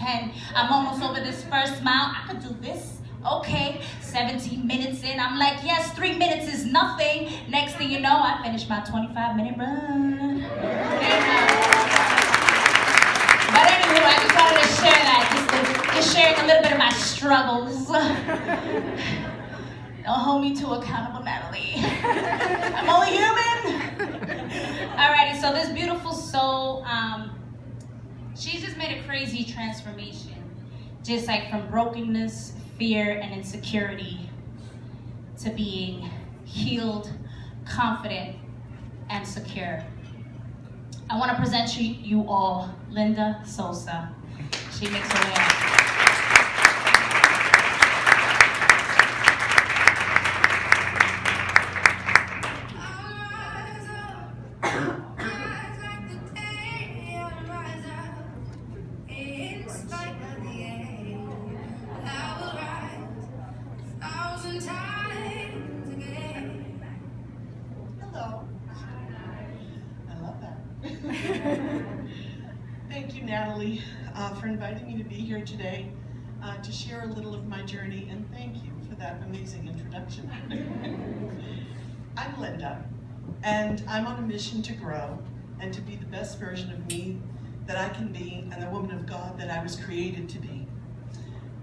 10. I'm almost over this first mile. I could do this. Okay, 17 minutes in, I'm like, yes, 3 minutes is nothing. Next thing you know, I finished my 25-minute run. But anyway, I just wanted to share that, just sharing a little bit of my struggles. Don't hold me too accountable, Natalie. I'm only human. Alrighty, so this beautiful soul, she's just made a crazy transformation. Just like from brokenness, fear, and insecurity to being healed, confident, and secure. I want to present to you all Linda Sousa. She makes her way up. Thank you, Natalie, for inviting me to be here today to share a little of my journey, and thank you for that amazing introduction. I'm Linda, and I'm on a mission to grow and to be the best version of me that I can be and the woman of God that I was created to be.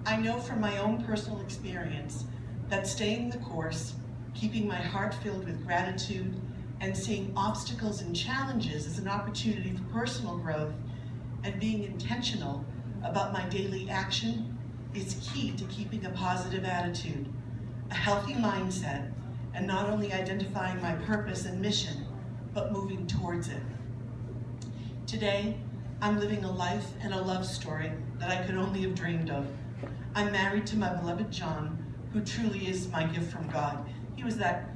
I know from my own personal experience that staying the course, keeping my heart filled with gratitude, and seeing obstacles and challenges as an opportunity for personal growth and being intentional about my daily action is key to keeping a positive attitude, a healthy mindset, and not only identifying my purpose and mission, but moving towards it. Today, I'm living a life and a love story that I could only have dreamed of. I'm married to my beloved John, who truly is my gift from God. He was that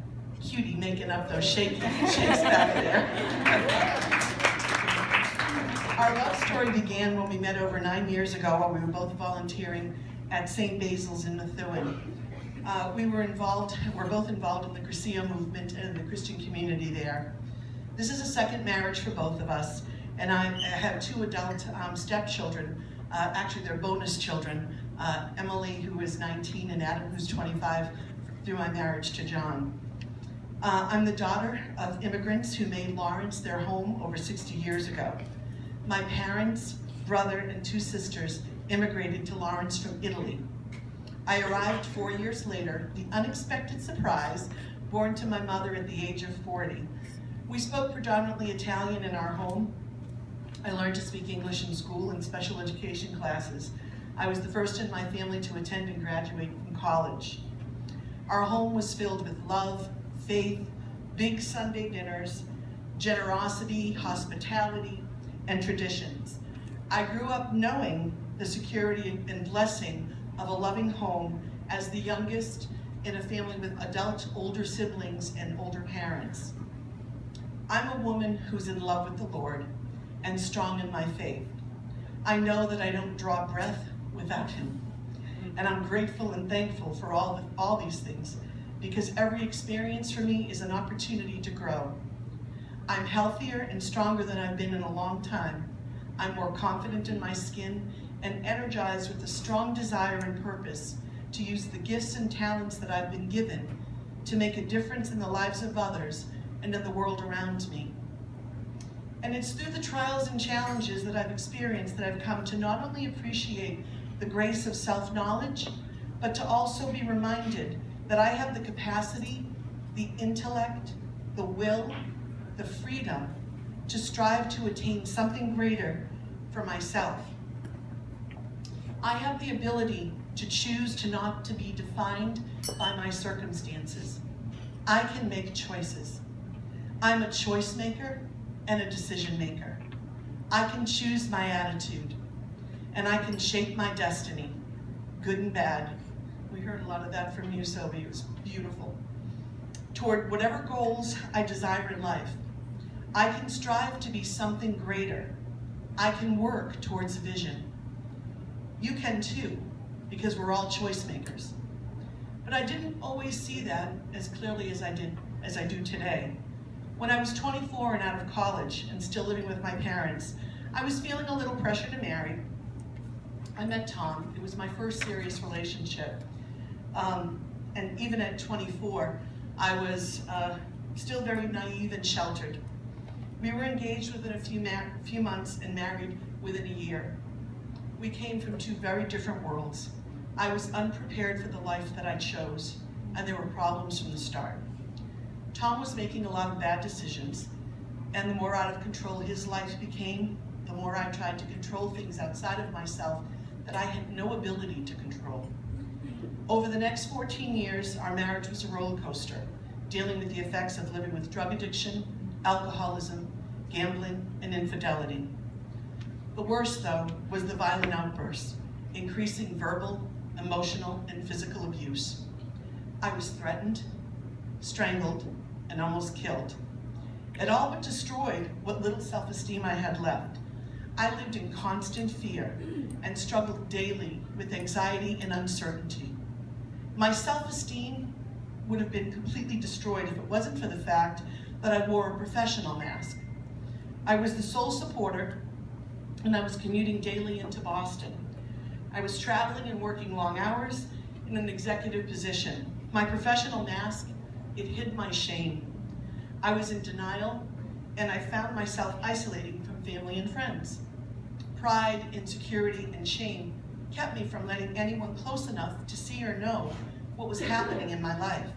cutie making up those shakes back there. Our love story began when we met over 9 years ago while we were both volunteering at St. Basil's in Methuen. We're both involved in the Garcia movement and the Christian community there. This is a second marriage for both of us, and I have 2 adult stepchildren. Actually, they're bonus children, Emily, who is 19, and Adam, who's 25, through my marriage to John. I'm the daughter of immigrants who made Lawrence their home over 60 years ago. My parents, brother, and 2 sisters immigrated to Lawrence from Italy. I arrived 4 years later, the unexpected surprise, born to my mother at the age of 40. We spoke predominantly Italian in our home. I learned to speak English in school and special education classes. I was the first in my family to attend and graduate from college. Our home was filled with love, faith, big Sunday dinners, generosity, hospitality, and traditions. I grew up knowing the security and blessing of a loving home as the youngest in a family with adult older siblings and older parents. I'm a woman who's in love with the Lord and strong in my faith. I know that I don't draw breath without Him. And I'm grateful and thankful for all these things, because every experience for me is an opportunity to grow. I'm healthier and stronger than I've been in a long time. I'm more confident in my skin and energized with a strong desire and purpose to use the gifts and talents that I've been given to make a difference in the lives of others and in the world around me. And it's through the trials and challenges that I've experienced that I've come to not only appreciate the grace of self-knowledge, but to also be reminded that I have the capacity, the intellect, the will, the freedom to strive to attain something greater for myself. I have the ability to choose to not to be defined by my circumstances. I can make choices. I'm a choice maker and a decision maker. I can choose my attitude, and I can shape my destiny, good and bad. We heard a lot of that from you, Sylvie. It was beautiful. Toward whatever goals I desire in life, I can strive to be something greater. I can work towards a vision. You can too, because we're all choice makers. But I didn't always see that as clearly as I do today. When I was 24 and out of college and still living with my parents, I was feeling a little pressure to marry. I met Tom. It was my first serious relationship. And even at 24, I was still very naive and sheltered. We were engaged within a few months and married within a year. We came from two very different worlds. I was unprepared for the life that I chose, and there were problems from the start. Tom was making a lot of bad decisions, and the more out of control his life became, the more I tried to control things outside of myself that I had no ability to control. Over the next 14 years, our marriage was a roller coaster, dealing with the effects of living with drug addiction, alcoholism, gambling, and infidelity. The worst, though, was the violent outbursts, increasing verbal, emotional, and physical abuse. I was threatened, strangled, and almost killed. It all but destroyed what little self-esteem I had left. I lived in constant fear and struggled daily with anxiety and uncertainty. My self-esteem would have been completely destroyed if it wasn't for the fact that I wore a professional mask. I was the sole supporter, and I was commuting daily into Boston. I was traveling and working long hours in an executive position. My professional mask, it hid my shame. I was in denial, and I found myself isolating from family and friends. Pride, insecurity, and shame kept me from letting anyone close enough to see or know what was happening in my life.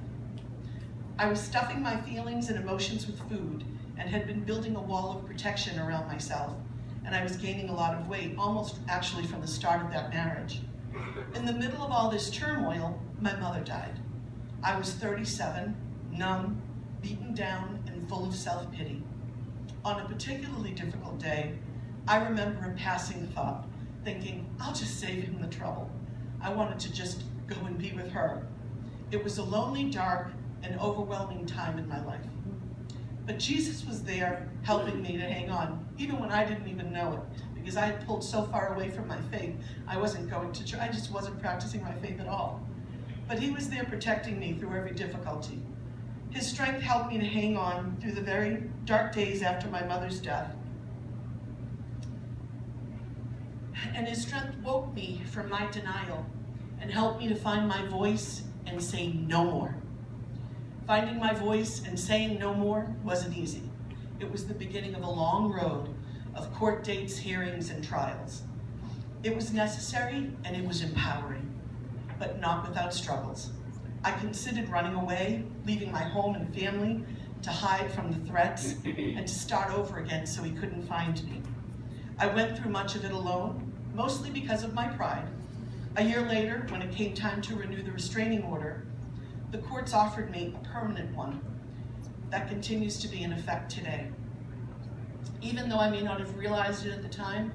I was stuffing my feelings and emotions with food and had been building a wall of protection around myself, and I was gaining a lot of weight, almost actually from the start of that marriage. In the middle of all this turmoil, my mother died. I was 37, numb, beaten down, and full of self-pity. On a particularly difficult day, I remember a passing thought, thinking, I'll just save him the trouble. I wanted to just go and be with her. It was a lonely, dark, and overwhelming time in my life. But Jesus was there helping me to hang on, even when I didn't even know it, because I had pulled so far away from my faith, I wasn't going to church. I just wasn't practicing my faith at all. But he was there protecting me through every difficulty. His strength helped me to hang on through the very dark days after my mother's death. And his strength woke me from my denial and helped me to find my voice and say no more. Finding my voice and saying no more wasn't easy. It was the beginning of a long road of court dates, hearings, and trials. It was necessary and it was empowering, but not without struggles. I considered running away, leaving my home and family to hide from the threats and to start over again so he couldn't find me. I went through much of it alone, mostly because of my pride. A year later, when it came time to renew the restraining order, the courts offered me a permanent one that continues to be in effect today. Even though I may not have realized it at the time,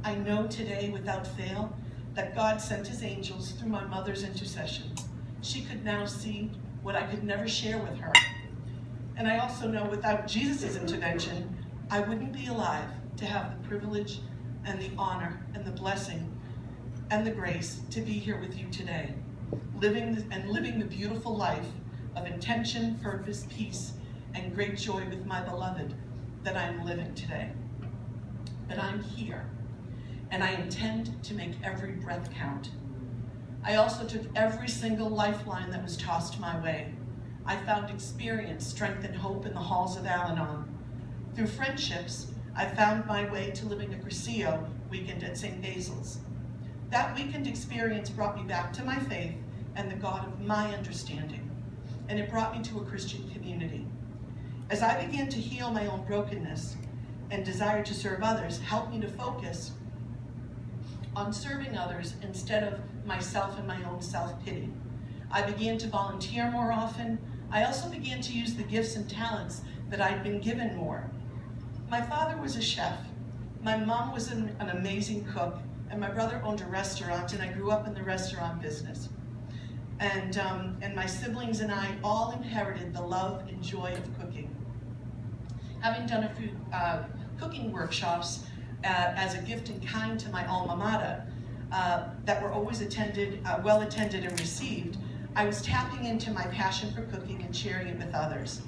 I know today without fail that God sent his angels through my mother's intercession. She could now see what I could never share with her. And I also know without Jesus' intervention, I wouldn't be alive to have the privilege and the honor and the blessing and the grace to be here with you today, living the beautiful life of intention, purpose, peace, and great joy with my beloved that I'm living today. But I'm here, and I intend to make every breath count. I also took every single lifeline that was tossed my way. I found experience, strength, and hope in the halls of Al-Anon. Through friendships, I found my way to living a Cursillo weekend at St. Basil's. That weekend experience brought me back to my faith and the God of my understanding, and it brought me to a Christian community. As I began to heal my own brokenness and desire to serve others, helped me to focus on serving others instead of myself and my own self-pity. I began to volunteer more often. I also began to use the gifts and talents that I'd been given more. My father was a chef. My mom was an amazing cook, and my brother owned a restaurant, and I grew up in the restaurant business. And my siblings and I all inherited the love and joy of cooking. Having done a few cooking workshops as a gift in kind to my alma mater that were always well attended and received, I was tapping into my passion for cooking and sharing it with others.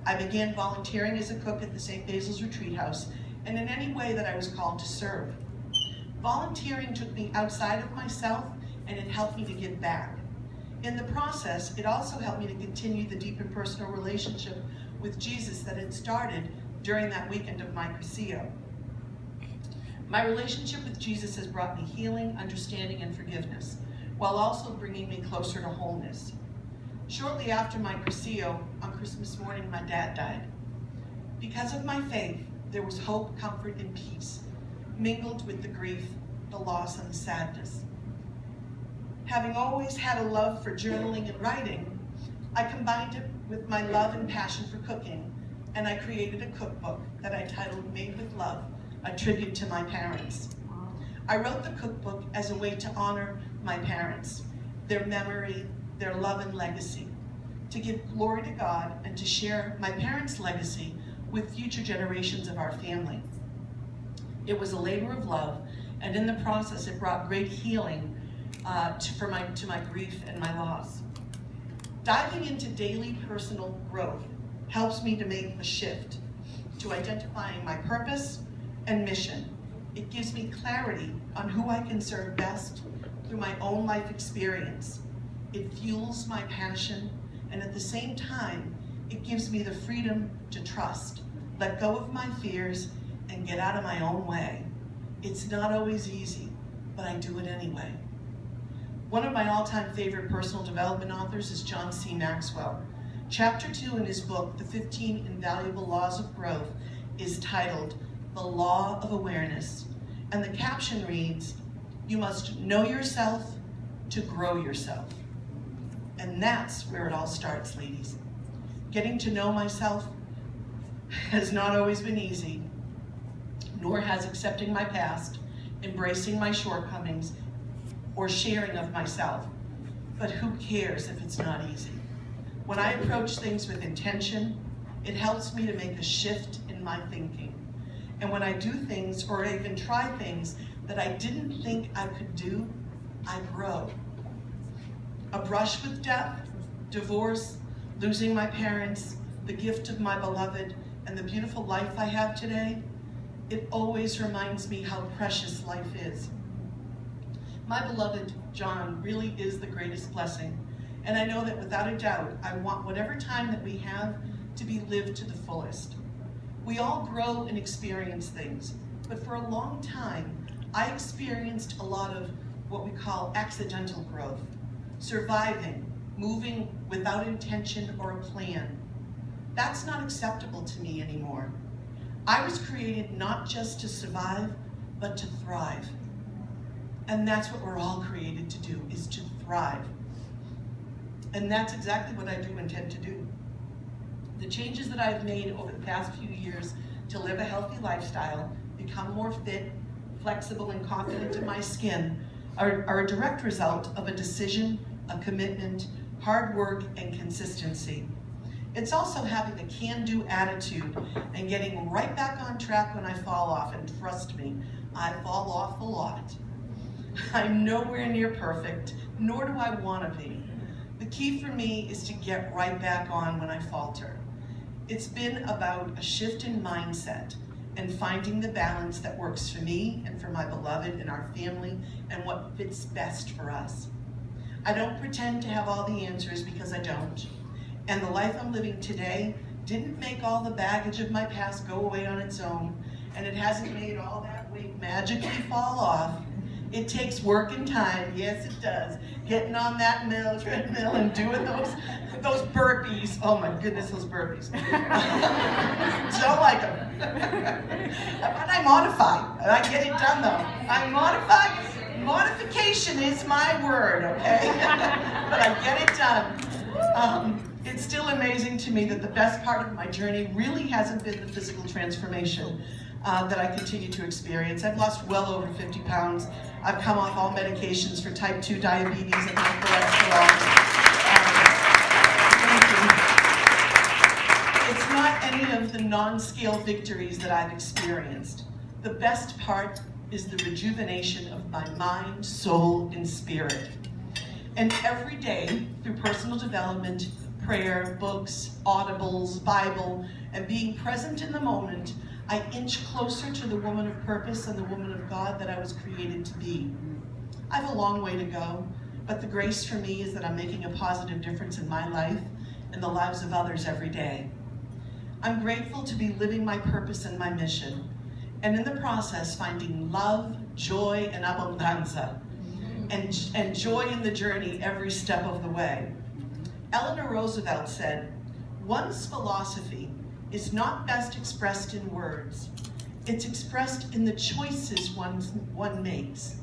I began volunteering as a cook at the St. Basil's Retreat House and in any way that I was called to serve. Volunteering took me outside of myself, and it helped me to give back. In the process, it also helped me to continue the deep and personal relationship with Jesus that had started during that weekend of my Crucio. My relationship with Jesus has brought me healing, understanding, and forgiveness, while also bringing me closer to wholeness. Shortly after my Crucio, on Christmas morning, my dad died. Because of my faith, there was hope, comfort, and peace, mingled with the grief, the loss, and the sadness. Having always had a love for journaling and writing, I combined it with my love and passion for cooking, and I created a cookbook that I titled Made with Love, a tribute to my parents. I wrote the cookbook as a way to honor my parents, their memory, their love and legacy, to give glory to God and to share my parents' legacy with future generations of our family. It was a labor of love, and in the process it brought great healing to my grief and my loss. Diving into daily personal growth helps me to make a shift to identifying my purpose and mission. It gives me clarity on who I can serve best through my own life experience. It fuels my passion, and at the same time, it gives me the freedom to trust, let go of my fears, and get out of my own way. It's not always easy, but I do it anyway. One of my all-time favorite personal development authors is John C. Maxwell. Chapter 2 in his book, The 15 Invaluable Laws of Growth, is titled The Law of Awareness, and the caption reads, "You must know yourself to grow yourself." And that's where it all starts, ladies. Getting to know myself has not always been easy, nor has accepting my past, embracing my shortcomings, or sharing of myself. But who cares if it's not easy? When I approach things with intention, it helps me to make a shift in my thinking. And when I do things, or even try things that I didn't think I could do, I grow. A brush with death, divorce, losing my parents, the gift of my beloved, and the beautiful life I have today, it always reminds me how precious life is. My beloved John really is the greatest blessing, and I know that without a doubt, I want whatever time that we have to be lived to the fullest. We all grow and experience things, but for a long time, I experienced a lot of what we call accidental growth, surviving, moving without intention or a plan. That's not acceptable to me anymore. I was created not just to survive, but to thrive. And that's what we're all created to do, is to thrive. And that's exactly what I do intend to do. The changes that I've made over the past few years to live a healthy lifestyle, become more fit, flexible, and confident in my skin are a direct result of a decision, a commitment, hard work, and consistency. It's also having a can-do attitude and getting right back on track when I fall off, and trust me, I fall off a lot. I'm nowhere near perfect, nor do I want to be. The key for me is to get right back on when I falter. It's been about a shift in mindset and finding the balance that works for me and for my beloved and our family and what fits best for us. I don't pretend to have all the answers, because I don't. And the life I'm living today didn't make all the baggage of my past go away on its own, and it hasn't made all that weight magically fall off. It takes work and time, yes it does. Getting on that treadmill and doing those burpees. Oh my goodness, those burpees. Don't like them. But I modify, and I get it done though. I modify. Modification is my word, okay? But I get it done. It's still amazing to me that the best part of my journey really hasn't been the physical transformation that I continue to experience. I've lost well over 50 pounds. I've come off all medications for type 2 diabetes and high cholesterol. It's not any of the non-scale victories that I've experienced. The best part is the rejuvenation of my mind, soul, and spirit. And every day, through personal development, prayer, books, audibles, Bible, and being present in the moment, I inch closer to the woman of purpose and the woman of God that I was created to be. I have a long way to go, but the grace for me is that I'm making a positive difference in my life and the lives of others every day. I'm grateful to be living my purpose and my mission, and in the process finding love, joy, and abundanza, and joy in the journey every step of the way. Eleanor Roosevelt said, "One's philosophy is not best expressed in words. It's expressed in the choices one makes.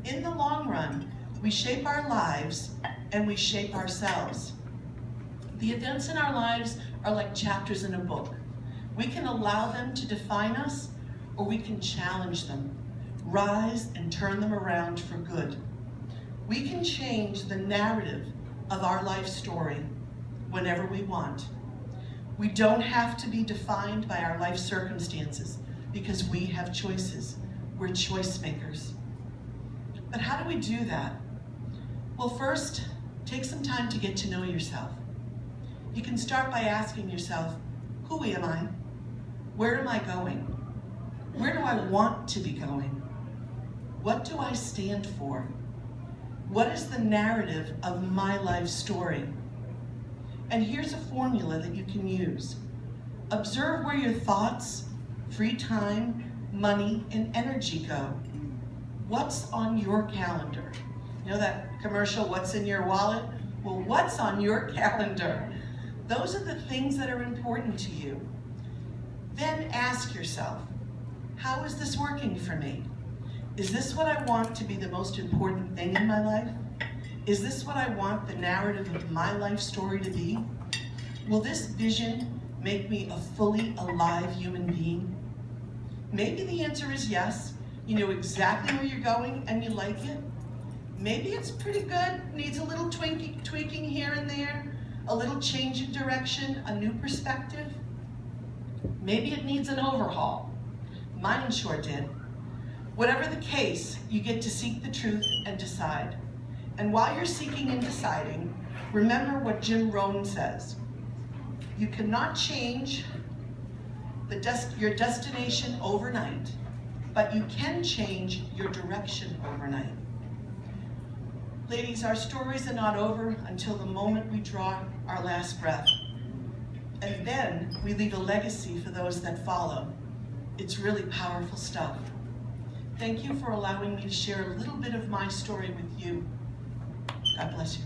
In the long run, we shape our lives and we shape ourselves." The events in our lives are like chapters in a book. We can allow them to define us, or we can challenge them, rise and turn them around for good. We can change the narrative of our life story whenever we want. We don't have to be defined by our life circumstances because we have choices. We're choice makers. But how do we do that? Well, first, take some time to get to know yourself. You can start by asking yourself, who am I? Where am I going? Where do I want to be going? What do I stand for? What is the narrative of my life story? And here's a formula that you can use. Observe where your thoughts, free time, money, and energy go. What's on your calendar? You know that commercial, what's in your wallet? Well, what's on your calendar? Those are the things that are important to you. Then ask yourself, how is this working for me? Is this what I want to be the most important thing in my life? Is this what I want the narrative of my life story to be? Will this vision make me a fully alive human being? Maybe the answer is yes. You know exactly where you're going and you like it. Maybe it's pretty good, needs a little tweaking here and there, a little change in direction, a new perspective. Maybe it needs an overhaul. Mine sure did. Whatever the case, you get to seek the truth and decide. And while you're seeking and deciding, remember what Jim Rohn says. You cannot change your destination overnight, but you can change your direction overnight. Ladies, our stories are not over until the moment we draw our last breath. And then we leave a legacy for those that follow. It's really powerful stuff. Thank you for allowing me to share a little bit of my story with you. God bless you.